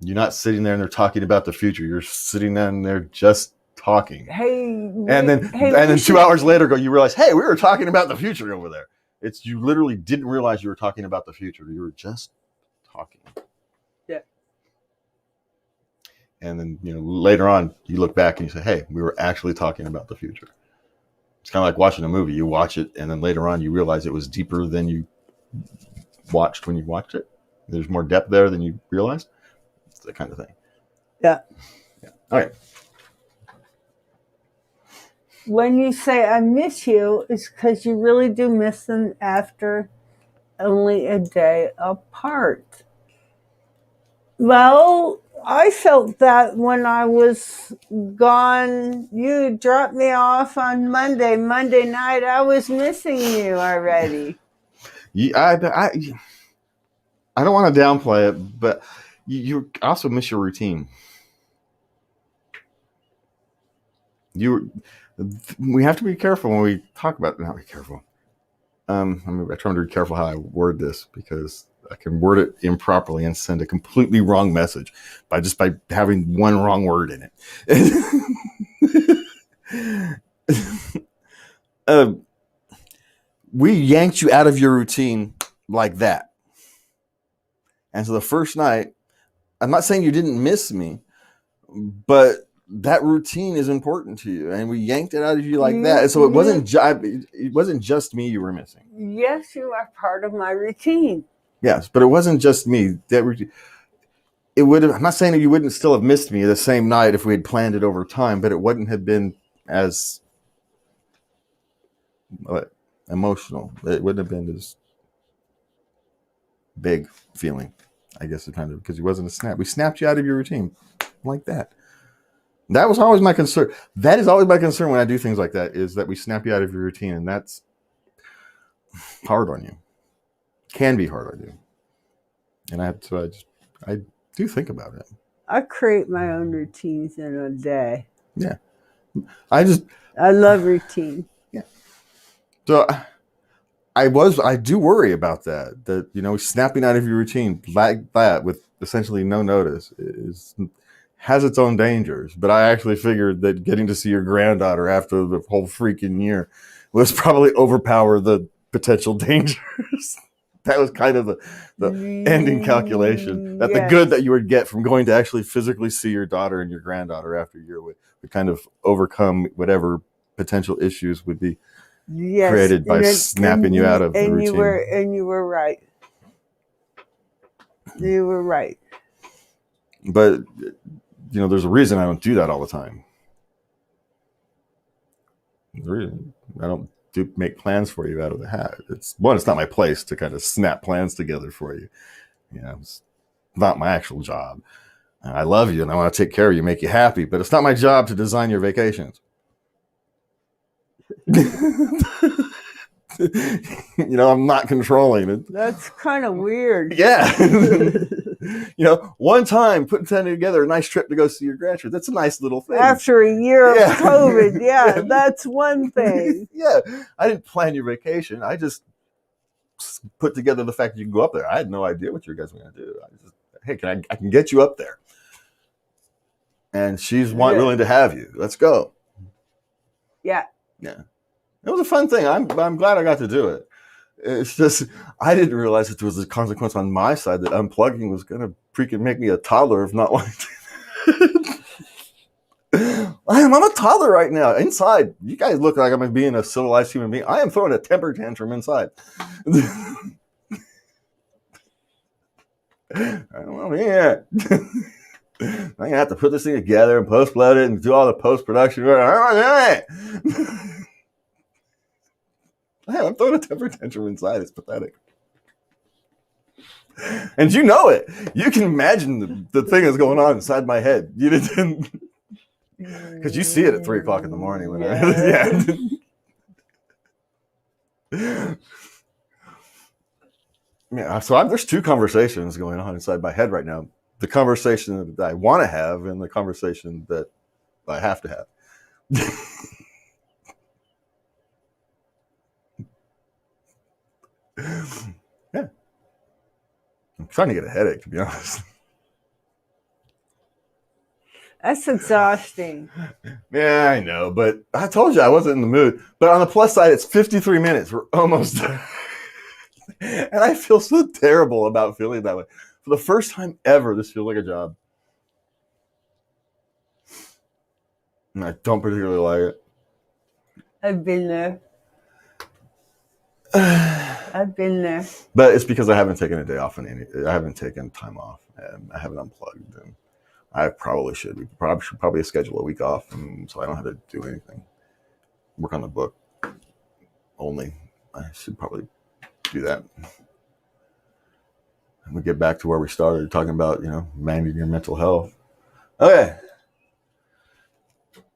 You're not sitting there and they're talking about the future. You're sitting there and they're just talking. And then 2 hours later, you realize, hey, we were talking about the future over there. You literally didn't realize you were talking about the future. You were just talking. Yeah. And then later on, you look back and you say, hey, we were actually talking about the future. It's kind of like watching a movie. You watch it, and then later on, you realize it was deeper than you watched when you watched it. There's more depth there than you realized. It's that kind of thing. Yeah. All right. When you say I miss you, it's because you really do miss them after only a day apart. Well, I felt that when I was gone. You dropped me off on Monday. Monday night, I was missing you already. I don't want to downplay it, but you also miss your routine. We have to be careful when we talk about. Not be careful. I'm trying to be careful how I word this because I can word it improperly and send a completely wrong message by having one wrong word in it. We yanked you out of your routine like that. And so the first night, I'm not saying you didn't miss me, but that routine is important to you, and we yanked it out of you like that. And so it wasn't just me you were missing. Yes, you are part of my routine. Yes, but it wasn't just me. That routine. It would have. I'm not saying that you wouldn't still have missed me the same night if we had planned it over time, but it wouldn't have been as emotional. It wouldn't have been as big feeling, I guess, because it wasn't a snap. We snapped you out of your routine like that. That was always my concern. That is always my concern when I do things like that, is that we snap you out of your routine, and that's hard on you. can be hard on you. And I do think about it. I create my own routines in a day. Yeah. I love routine. Yeah. So I do worry about that, snapping out of your routine like that with essentially no notice has its own dangers. But I actually figured that getting to see your granddaughter after the whole freaking year was probably overpower the potential dangers. That was kind of the ending calculation, that the good that you would get from going to actually physically see your daughter and your granddaughter after a year would kind of overcome whatever potential issues would be created by snapping you out of the routine. You were right. You were right. But, there's a reason I don't do that all the time. There's a reason I don't make plans for you out of the hat. It's not my place to kind of snap plans together for you. It's not my actual job. I love you and I want to take care of you, make you happy, but it's not my job to design your vacations. I'm not controlling it. That's kind of weird. Yeah. One time putting together a nice trip to go see your grandchildren. That's a nice little thing. After a year of COVID. Yeah, that's one thing. Yeah. I didn't plan your vacation. I just put together the fact that you can go up there. I had no idea what you guys were going to do. Hey, I can get you up there. And she's willing to have you. Let's go. Yeah. Yeah. It was a fun thing. I'm glad I got to do it. It's just, I didn't realize that there was a consequence on my side that unplugging was going to freaking make me a toddler of not wanting to. I'm a toddler right now. Inside, you guys look like I'm being a civilized human being. I am throwing a temper tantrum inside. Yeah. I'm going to have to put this thing together and post-load it and do all the post-production. I'm throwing a temper tantrum inside. It's pathetic. And you know it. You can imagine the thing that's going on inside my head. You didn't, because you see it at 3:00 in the morning when Yeah. So there's two conversations going on inside my head right now. The conversation that I want to have and the conversation that I have to have. Yeah. I'm trying to get a headache, to be honest. That's exhausting. Yeah, I know, but I told you I wasn't in the mood. But on the plus side, it's 53 minutes. We're almost done. And I feel so terrible about feeling that way. For the first time ever, this feels like a job. And I don't particularly like it. I've been there. But it's because I haven't taken a day off. I haven't taken time off. And I haven't unplugged. And I probably should. We should probably schedule a week off, so I don't have to do anything. Work on the book only. I should probably do that. And we get back to where we started, talking about, managing your mental health. Okay.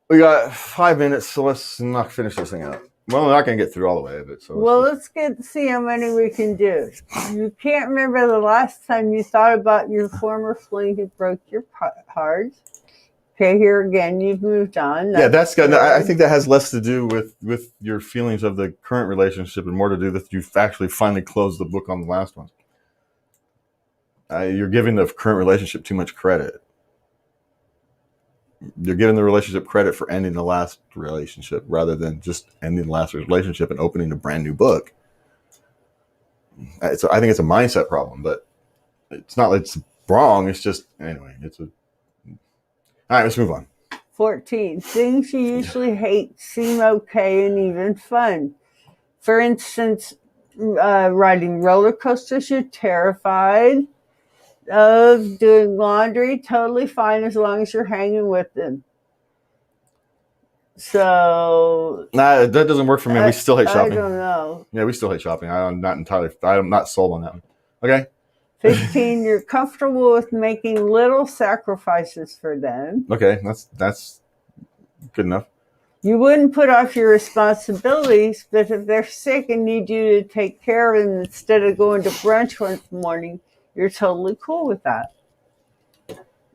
We got 5 minutes, so let's not finish this thing out. Well, we're not going to get through all the way of it. So let's see how many we can do. You can't remember the last time you thought about your former fling who broke your heart. Okay, here again, you've moved on. That's good. I think that has less to do with your feelings of the current relationship and more to do with you've actually finally closed the book on the last one. You're giving the current relationship too much credit. You're giving the relationship credit for ending the last relationship rather than just ending the last relationship and opening a brand new book. So I think it's a mindset problem, but it's not like it's wrong. It's just, anyway, all right, let's move on. 14. Things you usually hate seem okay and even fun. For instance, riding roller coasters, you're terrified of. Doing laundry, totally fine as long as you're hanging with them. So that doesn't work for me. We still hate shopping. I don't know. Yeah, we still hate shopping. I'm not sold on that one. Okay. 15, you're comfortable with making little sacrifices for them. Okay, that's good enough. You wouldn't put off your responsibilities, but if they're sick and need you to take care of them instead of going to brunch one morning, you're totally cool with that.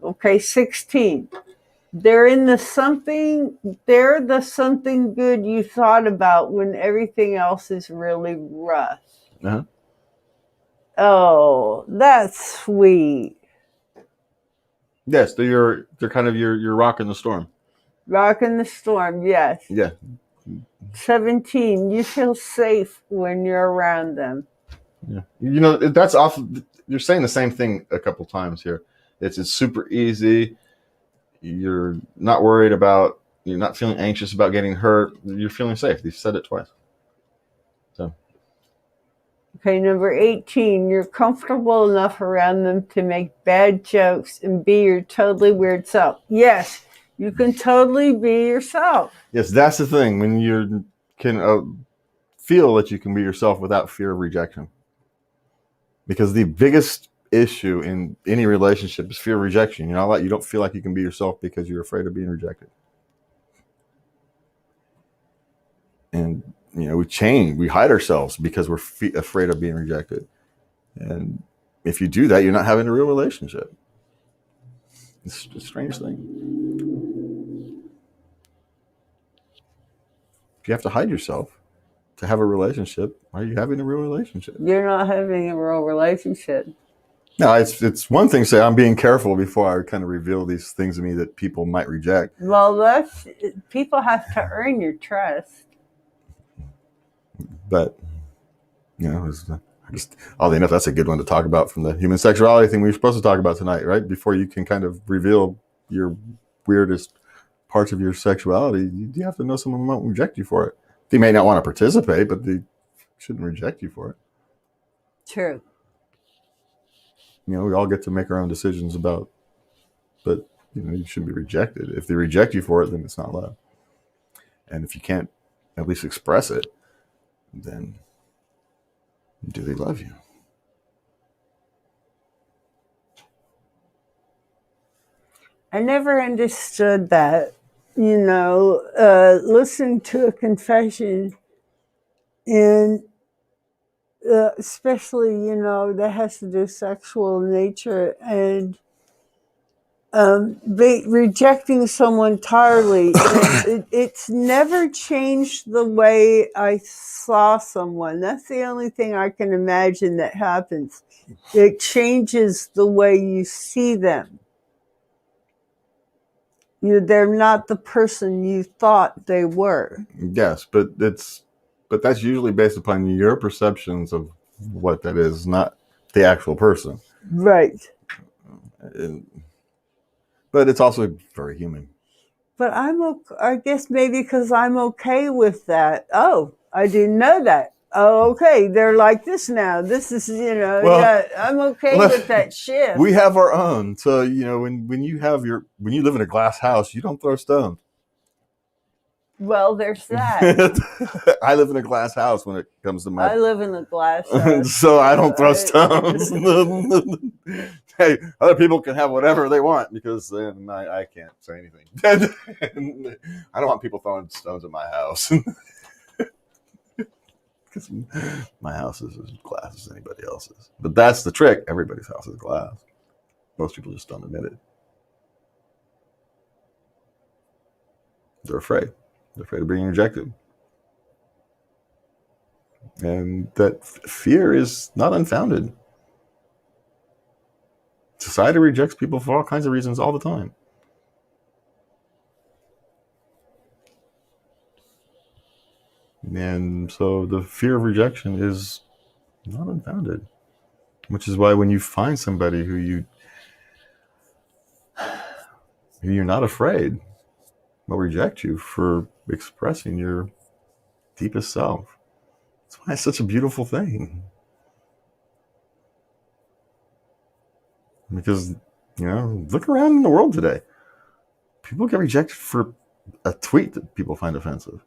Okay, 16. They're the something good you thought about when everything else is really rough. Uh-huh. Oh, that's sweet. Yes, they're kind of your rock in the storm. Rock in the storm, yes. Yeah. 17. You feel safe when you're around them. Yeah. You know, that's often, you're saying the same thing a couple times here. It's super easy. You're not worried about, you're not feeling anxious about getting hurt. You're feeling safe. You've said it twice. So. Okay, number 18. You're comfortable enough around them to make bad jokes and be your totally weird self. Yes, you can totally be yourself. Yes, that's the thing. When you can feel that you can be yourself without fear of rejection. Because the biggest issue in any relationship is fear of rejection. You know, you don't feel like you can be yourself because you're afraid of being rejected. And, you know, we hide ourselves because we're afraid of being rejected. And if you do that, you're not having a real relationship. It's a strange thing. If you have to hide yourself to have a relationship, why are you having a real relationship? You're not having a real relationship. No, it's one thing to say I'm being careful before I kind of reveal these things to me that people might reject. Well, people have to earn your trust. But, you know, oddly enough, that's a good one to talk about from the human sexuality thing we were supposed to talk about tonight, right? Before you can kind of reveal your weirdest parts of your sexuality, you have to know someone won't reject you for it. They may not want to participate, but they shouldn't reject you for it. True. You know, we all get to make our own decisions but, you know, you shouldn't be rejected. If they reject you for it, then it's not love. And if you can't at least express it, then do they love you? I never understood that. You know, listening to a confession, and especially, you know, that has to do with sexual nature, and rejecting someone entirely. It's never changed the way I saw someone. That's the only thing I can imagine that happens. It changes the way you see them. They're not the person you thought they were. Yes, but that's usually based upon your perceptions of what that is, not the actual person. Right. But it's also very human. But I guess maybe because I'm okay with that. Oh, I didn't know that. Oh, okay. They're like this now. This is, you know, well, yeah, I'm okay with that shift. We have our own. So, you know, when you live in a glass house, you don't throw stones. Well, there's that. I live in a glass house when it comes to my... I live in a glass house. So I don't throw stones. Hey, other people can have whatever they want because then I can't say anything. I don't want people throwing stones at my house. Because my house is as glass as anybody else's. But that's the trick. Everybody's house is glass. Most people just don't admit it. They're afraid. They're afraid of being rejected. And that fear is not unfounded. Society rejects people for all kinds of reasons all the time. And so the fear of rejection is not unfounded. Which is why when you find somebody who you're not afraid will reject you for expressing your deepest self. That's why it's such a beautiful thing. Because, you know, look around in the world today. People get rejected for a tweet that people find offensive.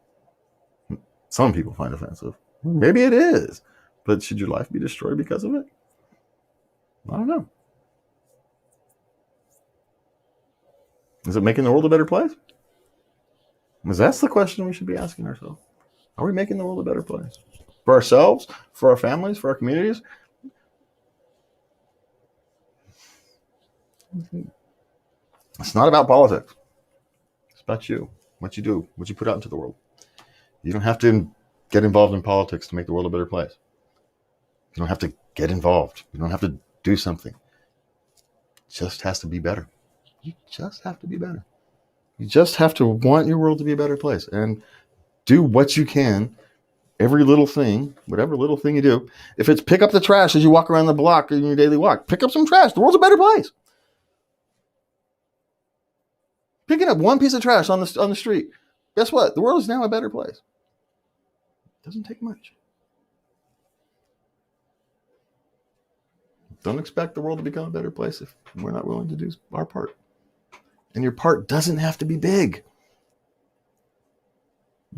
Some people find offensive. Maybe it is. But should your life be destroyed because of it? I don't know. Is it making the world a better place? Because that's the question we should be asking ourselves. Are we making the world a better place? For ourselves, for our families, for our communities? It's not about politics. It's about you, what you do, what you put out into the world. You don't have to get involved in politics to make the world a better place. You don't have to get involved. You don't have to do something. It just has to be better. You just have to be better. You just have to want your world to be a better place and do what you can. Every little thing, whatever little thing you do, if it's pick up the trash as you walk around the block in your daily walk, pick up some trash. The world's a better place. Picking up one piece of trash on the street, guess what? The world is now a better place. It doesn't take much. Don't expect the world to become a better place if we're not willing to do our part. And your part doesn't have to be big.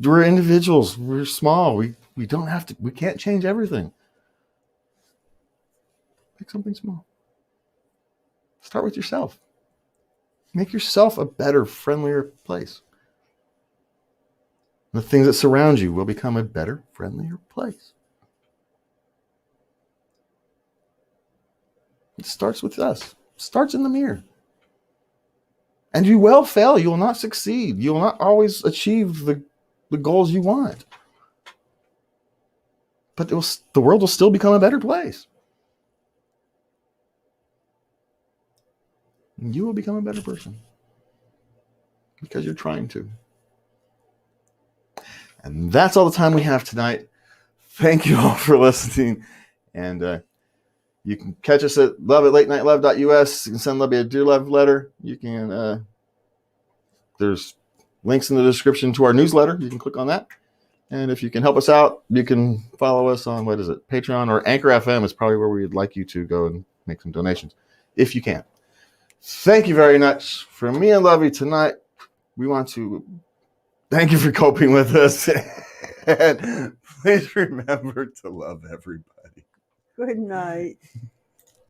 We're individuals. We're small. We don't have to. We can't change everything. Make something small. Start with yourself. Make yourself a better, friendlier place. The things that surround you will become a better, friendlier place. It starts with us. It starts in the mirror. And you will fail. You will not succeed. You will not always achieve the goals you want. But the world will still become a better place. And you will become a better person. Because you're trying to. And that's all the time we have tonight. Thank you all for listening. And you can catch us at love@latenightLove.us. You can send Lovey a Dear Love letter. You can, there's links in the description to our newsletter. You can click on that. And if you can help us out, you can follow us on, Patreon or Anchor FM is probably where we'd like you to go and make some donations, if you can. Thank you very much. For me and Lovey tonight, we want to thank you for coping with us. And please remember to love everybody. Good night.